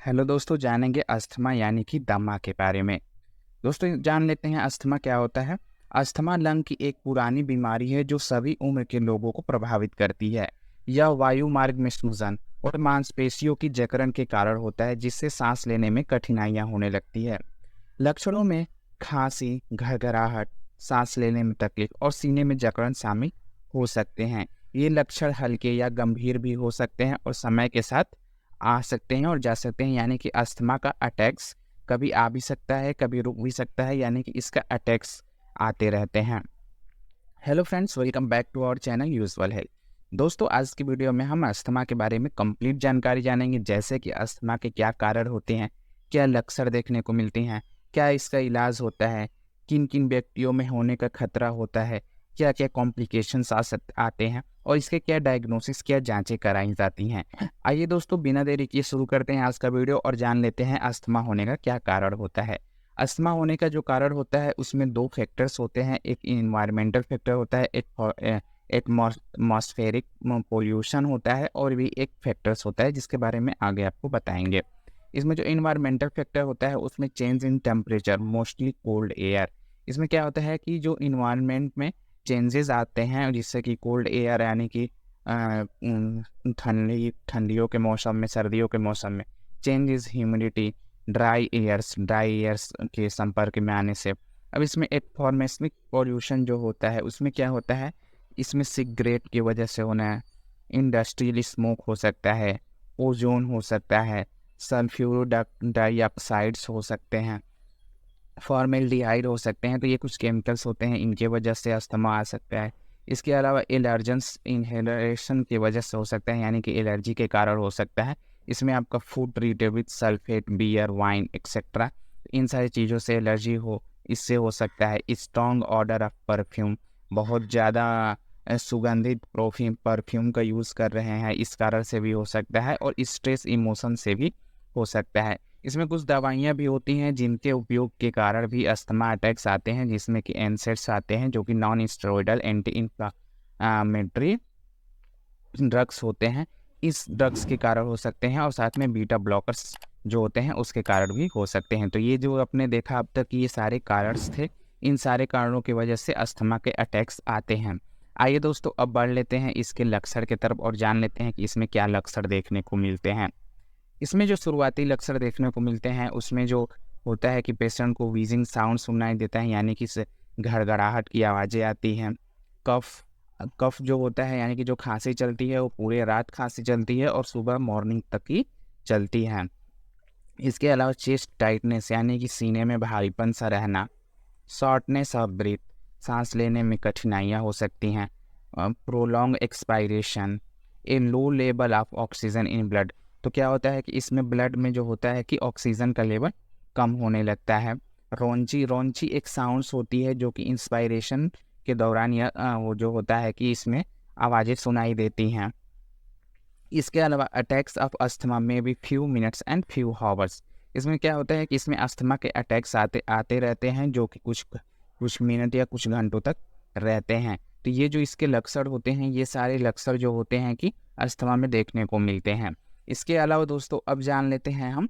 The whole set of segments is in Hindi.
हेलो दोस्तों, जानेंगे अस्थमा यानी कि दमा के बारे में। दोस्तों जान लेते हैं अस्थमा क्या होता है। अस्थमा लंग की एक पुरानी बीमारी है जो सभी उम्र के लोगों को प्रभावित करती है। यह वायु मार्ग में सूजन और मांसपेशियों की जकड़न के कारण होता है, जिससे सांस लेने में कठिनाइयां होने लगती है। लक्षणों में खांसी, घरघराहट, सांस लेने में तकलीफ और सीने में जकड़न शामिल हो सकते हैं। ये लक्षण हल्के या गंभीर भी हो सकते हैं और समय के साथ आ सकते हैं और जा सकते हैं। यानी कि अस्थमा का अटैक्स कभी आ भी सकता है, कभी रुक भी सकता है, यानी कि इसका अटैक्स आते रहते हैं। Hello friends, welcome back to our channel usual health. दोस्तों आज की वीडियो में हम अस्थमा के बारे में कंप्लीट जानकारी जानेंगे, जैसे कि अस्थमा के क्या कारण होते हैं, क्या लक्षण देखने को मिलते हैं, क्या इसका इलाज होता है, किन किन व्यक्तियों में होने का खतरा होता है, क्या क्या कॉम्प्लिकेशंस आते हैं और इसके क्या डायग्नोसिस, क्या जांचें कराई जाती हैं। आइए दोस्तों बिना देरी किए शुरू करते हैं आज का वीडियो और जान लेते हैं अस्थमा होने का क्या कारण होता है। अस्थमा होने का जो कारण होता है उसमें दो फैक्टर्स होते हैं, एक इन्वायरमेंटल फैक्टर होता है, एक एटमॉस्फेरिक पोल्यूशन होता है और भी एक फैक्टर्स होता है जिसके बारे में आगे आपको बताएंगे। इसमें जो इन्वायरमेंटल फैक्टर होता है उसमें change in temperature, mostly cold air. इसमें क्या होता है कि जो इन्वायरमेंट में चेंजेस आते हैं, जिससे कि कोल्ड एयर यानी कि ठंडियों के मौसम में, सर्दियों के मौसम में चेंजेस, ह्यूमिडिटी, ड्राई एयर्स के संपर्क में आने से। अब इसमें एटमॉस्फेरिक पॉल्यूशन जो होता है उसमें क्या होता है, इसमें सिगरेट की वजह से होना है, इंडस्ट्रियल स्मोक हो सकता है, ओजोन हो सकता है, सल्फ्यूरो डाइऑक्साइड्स हो सकते हैं, फॉर्मेल्डिहाइड हो सकते हैं। तो ये कुछ केमिकल्स होते हैं, इनके वजह से अस्थमा आ सकता है। इसके अलावा एलर्जेंस इनहेलेशन की वजह से हो सकता है, यानी कि एलर्जी के कारण हो सकता है। इसमें आपका food treated with sulphate, beer, wine etcetera, इन सारी चीज़ों से एलर्जी हो, इससे हो सकता है। स्ट्रॉन्ग ऑर्डर ऑफ परफ्यूम, बहुत ज़्यादा सुगंधित परफ्यूम का यूज़ कर रहे हैं, इस कारण से भी हो सकता है। और स्ट्रेस इमोशन से भी हो सकता है। इसमें कुछ दवाइयाँ भी होती हैं जिनके उपयोग के कारण भी अस्थमा अटैक्स आते हैं, जिसमें कि एनसेड्स आते हैं जो कि non steroidal anti inflammatory drugs होते हैं। इस ड्रग्स के कारण हो सकते हैं और साथ में बीटा ब्लॉकर्स जो होते हैं उसके कारण भी हो सकते हैं। तो ये जो आपने देखा अब तक, ये सारे कारण थे, इन सारे कारणों की वजह से अस्थमा के अटैक्स आते हैं। आइए दोस्तों अब बढ़ लेते हैं इसके लक्षण की तरफ और जान लेते हैं कि इसमें क्या लक्षण देखने को मिलते हैं। इसमें जो शुरुआती लक्षण देखने को मिलते हैं उसमें जो होता है कि पेशेंट को व्हीजिंग साउंड सुनाई देता है, यानी कि घड़घड़ाहट की आवाज़ें आती हैं। कफ कफ जो होता है, यानी कि जो खांसी चलती है वो पूरे रात खांसी चलती है और सुबह मॉर्निंग तक ही चलती है। इसके अलावा चेस्ट टाइटनेस, यानी कि सीने में भारीपन सा रहना, शॉर्टनेस ऑफ ब्रीथ, सांस लेने में कठिनाइयाँ हो सकती हैं, prolong expiration, A low level of oxygen in blood. तो क्या होता है कि इसमें ब्लड में जो होता है कि ऑक्सीजन का लेवल कम होने लगता है। रौंची रौंची एक साउंड्स होती है जो कि इंस्पायरेशन के दौरान या वो जो होता है कि इसमें आवाज़ें सुनाई देती हैं। इसके अलावा अटैक्स ऑफ अस्थमा में भी few minutes and few hours. इसमें क्या होता है कि इसमें अस्थमा के अटैक्स आते आते रहते हैं जो कि कुछ मिनट या कुछ घंटों तक रहते हैं। तो ये जो इसके लक्षण होते हैं, ये सारे लक्षण जो होते हैं कि अस्थमा में देखने को मिलते हैं। इसके अलावा दोस्तों अब जान लेते हैं हम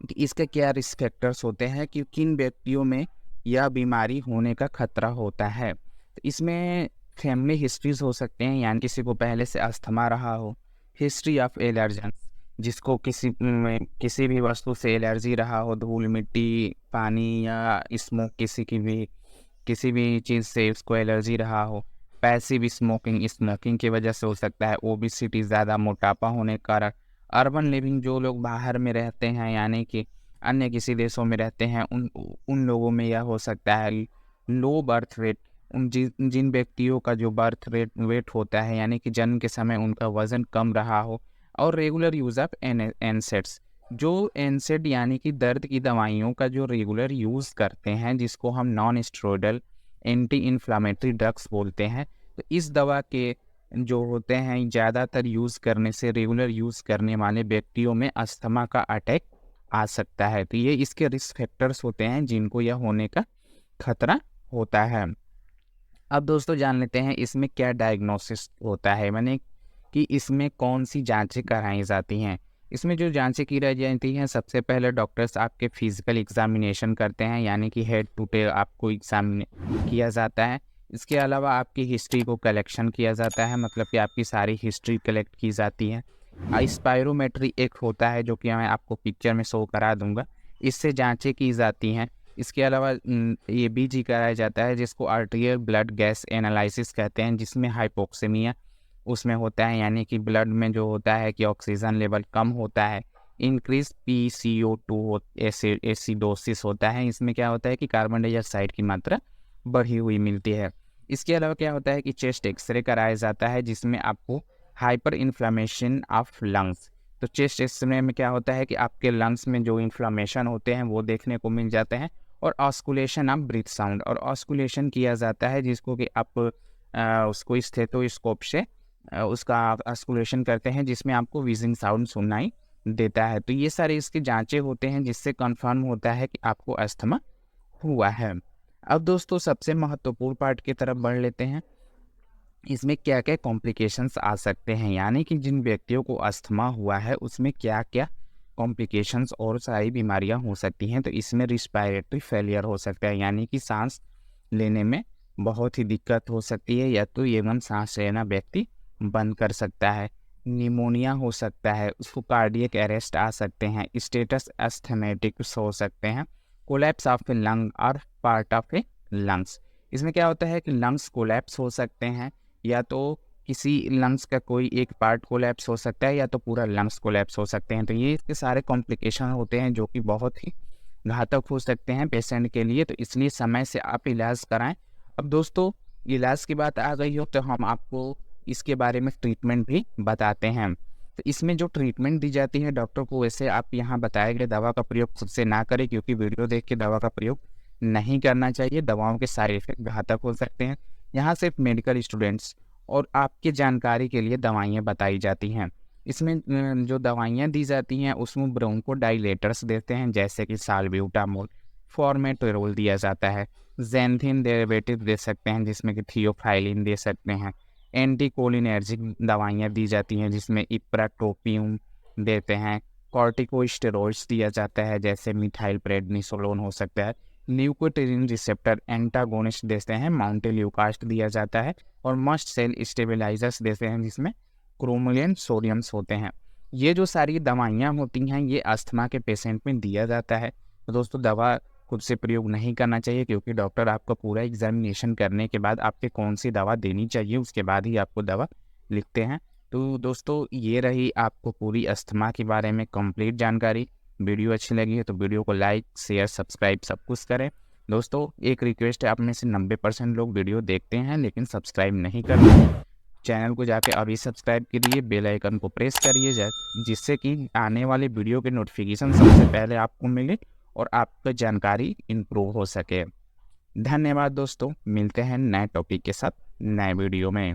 कि इसके क्या रिस्क फैक्टर्स होते हैं, कि किन व्यक्तियों में यह बीमारी होने का खतरा होता है। तो इसमें फैमिली हिस्ट्रीज हो सकते हैं, यानी किसी को पहले से अस्थमा रहा हो, हिस्ट्री ऑफ एलर्जन, जिसको किसी भी वस्तु से एलर्जी रहा हो, धूल, मिट्टी, पानी या स्मोक, किसी भी चीज़ से उसको एलर्जी रहा हो। पैसिव स्मोकिंग, स्मोकिंग की वजह से हो सकता है। ओबेसिटी, ज़्यादा मोटापा होने के कारण। अर्बन लिविंग, जो लोग बाहर में रहते हैं यानी कि अन्य किसी देशों में रहते हैं, उन लोगों में यह हो सकता है। लो बर्थ वेट, जिन व्यक्तियों का जो बर्थ वेट होता है, यानी कि जन्म के समय उनका वज़न कम रहा हो। और रेगुलर यूज़ ऑफ एनसेड्स, जो एनसेड यानी कि दर्द की दवाइयों का जो रेगुलर यूज़ करते हैं, जिसको हम non steroidal anti inflammatory drugs बोलते हैं। तो इस दवा के जो होते हैं ज़्यादातर यूज़ करने से, रेगुलर यूज़ करने वाले व्यक्तियों में अस्थमा का अटैक आ सकता है। तो ये इसके रिस्क फैक्टर्स होते हैं जिनको यह होने का खतरा होता है। अब दोस्तों जान लेते हैं इसमें क्या डायग्नोसिस होता है, माने कि इसमें कौन सी जांचें कराई जाती हैं। इसमें जो जांचें की रह जाती हैं, सबसे पहले डॉक्टर्स आपके फिजिकल एग्जामिनेशन करते हैं, यानी कि हेड टू टेल आपको एग्जामिन किया जाता है। इसके अलावा आपकी हिस्ट्री को कलेक्शन किया जाता है, मतलब कि आपकी सारी हिस्ट्री कलेक्ट की जाती है। स्पायरोमेट्री एक होता है जो कि मैं आपको पिक्चर में शो करा दूंगा, इससे जांचें की जाती हैं। इसके अलावा ABG कराया जाता है, जिसको आर्टीरियल ब्लड गैस एनालिसिस कहते हैं, जिसमें हाइपोक्सेमिया उसमें होता है, यानी कि ब्लड में जो होता है कि ऑक्सीजन लेवल कम होता है। इंक्रीज PCO2 एसिडोसिस होता है, इसमें क्या होता है कि कार्बन डाइऑक्साइड की मात्रा बढ़ी हुई मिलती है। इसके अलावा क्या होता है कि चेस्ट एक्सरे कराया जाता है, जिसमें आपको हाइपर इन्फ्लामेशन ऑफ लंग्स, तो चेस्ट एक्सरे में क्या होता है कि आपके लंग्स में जो इन्फ्लामेशन होते हैं वो देखने को मिल जाते हैं। और ऑस्कुलेशन ऑफ ब्रीथ साउंड, और ऑस्कुलेशन किया जाता है जिसको कि आप उसको स्टेथोस्कोप से उसका ऑस्कुलेशन करते हैं, जिसमें आपको व्हीजिंग साउंड सुनाई देता है। तो ये सारे इसके जांचें होते हैं जिससे कंफर्म होता है कि आपको अस्थमा हुआ है। अब दोस्तों सबसे महत्वपूर्ण पार्ट की तरफ बढ़ लेते हैं, इसमें क्या क्या कॉम्प्लिकेशंस आ सकते हैं, यानी कि जिन व्यक्तियों को अस्थमा हुआ है उसमें क्या क्या कॉम्प्लिकेशंस और सारी बीमारियां हो सकती हैं। तो इसमें रिस्पायरेटरी फेलियर हो सकता है, यानी कि सांस लेने में बहुत ही दिक्कत हो सकती है, या तो एवं सांस लेना व्यक्ति बंद कर सकता है। निमोनिया हो सकता है, उसको कार्डियक अरेस्ट आ सकते हैं, स्टेटस एस्थमेटिक्स हो सकते हैं, कोलैप्स ऑफ ए लंग और पार्ट ऑफ ए लंग्स। इसमें क्या होता है कि लंग्स कोलैप्स हो सकते हैं, या तो किसी लंग्स का कोई एक पार्ट कोलैप्स हो सकता है, या तो पूरा लंग्स कोलैप्स हो सकते हैं। तो ये इसके सारे कॉम्प्लिकेशन होते हैं जो कि बहुत ही घातक हो सकते हैं पेशेंट के लिए, तो इसलिए समय से आप इलाज कराएं। अब दोस्तों इलाज की बात आ गई हो तो हम आपको इसके बारे में ट्रीटमेंट भी बताते हैं। तो इसमें जो ट्रीटमेंट दी जाती है डॉक्टर को, वैसे आप यहाँ बताए गए दवा का प्रयोग खुद से ना करें, क्योंकि वीडियो देख के दवा का प्रयोग नहीं करना चाहिए, दवाओं के साइड इफेक्ट घातक हो सकते हैं। यहाँ सिर्फ मेडिकल स्टूडेंट्स और आपकी जानकारी के लिए दवाइयाँ बताई जाती हैं। इसमें जो दवाइयाँ दी जाती हैं उसमें ब्रोंकोडाइलेटर्स देते हैं, जैसे कि साल्ब्यूटामोल, फॉर्मेटोरोल दिया जाता है, ज़ैंथिन डेरिवेटिव दे सकते हैं जिसमें कि थियोफाइलिन दे सकते हैं, एंटीकोलिनर्जिक दवाइयाँ दी जाती हैं जिसमें इप्राट्रोपियम देते हैं, कॉर्टिकोस्टेरॉइड्स दिया जाता है जैसे मिथाइल प्रेडनिसोलोन हो सकता है, ल्यूकोट्रिन रिसेप्टर एंटागोनिस्ट देते हैं, माउंटेल्यूकास्ट दिया जाता है, और मस्ट सेल स्टेबलाइजर्स देते हैं जिसमें क्रोमोलिन सोडियम्स होते हैं। ये जो सारी दवाइयाँ होती हैं ये अस्थमा के पेशेंट में दिया जाता है। तो दोस्तों दवा खुद से प्रयोग नहीं करना चाहिए, क्योंकि डॉक्टर आपका पूरा एग्जामिनेशन करने के बाद आपके कौन सी दवा देनी चाहिए उसके बाद ही आपको दवा लिखते हैं। तो दोस्तों ये रही आपको पूरी अस्थमा के बारे में कंप्लीट जानकारी। वीडियो अच्छी लगी है तो वीडियो को लाइक शेयर सब्सक्राइब सब कुछ करें। दोस्तों एक रिक्वेस्ट है, आप में से 90% लोग वीडियो देखते हैं लेकिन सब्सक्राइब नहीं करते। चैनल को जाके अभी सब्सक्राइब करिए, बेल आइकन को प्रेस करिए जिससे कि आने वाले वीडियो के नोटिफिकेशन सबसे पहले आपको मिले और आपकी जानकारी इम्प्रूव हो सके। धन्यवाद दोस्तों, मिलते हैं नए टॉपिक के साथ नए वीडियो में।